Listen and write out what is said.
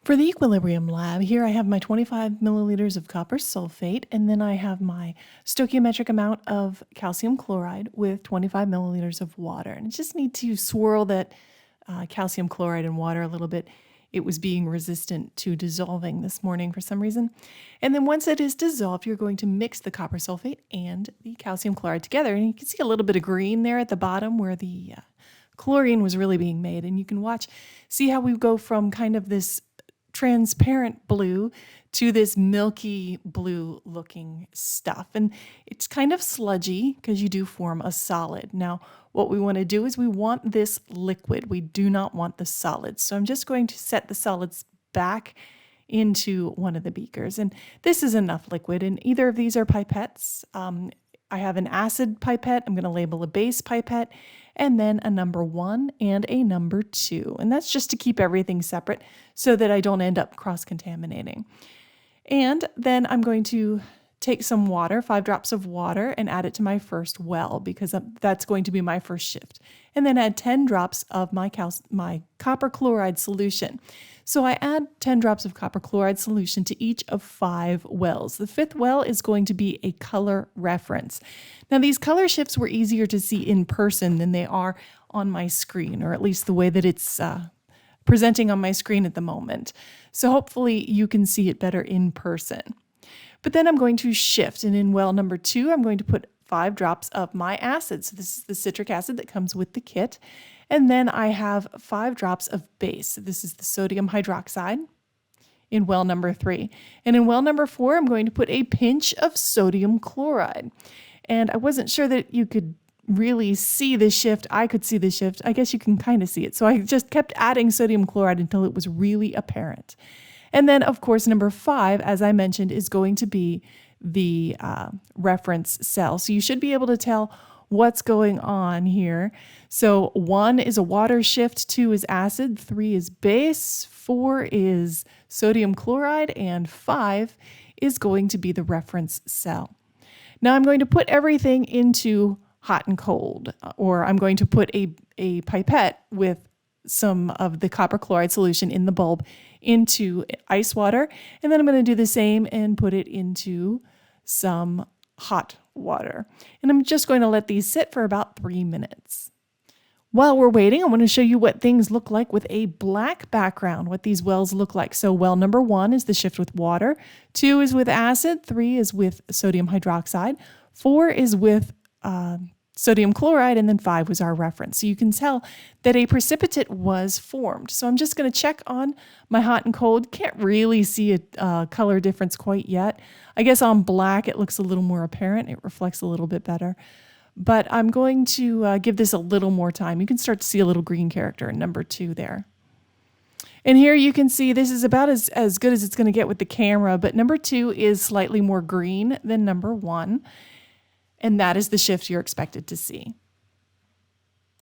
For the Equilibrium Lab, here I have my 25 milliliters of copper sulfate, and then I have my stoichiometric amount of calcium chloride with 25 milliliters of water. And I just need to swirl that calcium chloride in water a little bit. It was being resistant to dissolving this morning for some reason. And then once it is dissolved, you're going to mix the copper sulfate and the calcium chloride together. And you can see a little bit of green there at the bottom where the chlorine was really being made. And you can see how we go from kind of this transparent blue to this milky blue looking stuff. And it's kind of sludgy because you do form a solid. Now, what we want to do is we want this liquid. We do not want the solids. So I'm just going to set the solids back into one of the beakers. And this is enough liquid. And either of these are pipettes. I have an acid pipette. I'm going to label a base pipette, and then a number 1 and a number 2. And that's just to keep everything separate so that I don't end up cross-contaminating. And then I'm going to take some water, 5 drops of water, and add it to my first well because that's going to be my first shift. And then add 10 drops of my copper chloride solution. So I add 10 drops of copper chloride solution to each of 5 wells. The 5th well is going to be a color reference. Now these color shifts were easier to see in person than they are on my screen, or at least the way that it's presenting on my screen at the moment. So hopefully you can see it better in person. But then I'm going to shift, and in well number 2, I'm going to put 5 drops of my acid. So this is the citric acid that comes with the kit. And then I have 5 drops of base. So this is the sodium hydroxide in well number 3. And in well number 4, I'm going to put a pinch of sodium chloride. And I wasn't sure that you could really see the shift. I could see the shift. I guess you can kind of see it. So I just kept adding sodium chloride until it was really apparent. And then, of course, number 5, as I mentioned, is going to be the reference cell. So you should be able to tell what's going on here. So 1 is a water shift, 2 is acid, 3 is base, 4 is sodium chloride, and 5 is going to be the reference cell. Now I'm going to put everything into hot and cold, or I'm going to put a pipette with some of the copper chloride solution in the bulb into ice water, and then I'm going to do the same and put it into some hot water. And I'm just going to let these sit for about 3 minutes. While we're waiting, I want to show you what things look like with a black background, what these wells look like. So well number 1 is the shift with water, 2 is with acid, 3 is with sodium hydroxide, 4 is with sodium chloride, and then 5 was our reference. So you can tell that a precipitate was formed. So I'm just going to check on my hot and cold. Can't really see a color difference quite yet. I guess on black it looks a little more apparent. It reflects a little bit better. But I'm going to give this a little more time. You can start to see a little green character in number 2 there. And here you can see this is about as good as it's going to get with the camera, but number 2 is slightly more green than number 1. And that is the shift you're expected to see.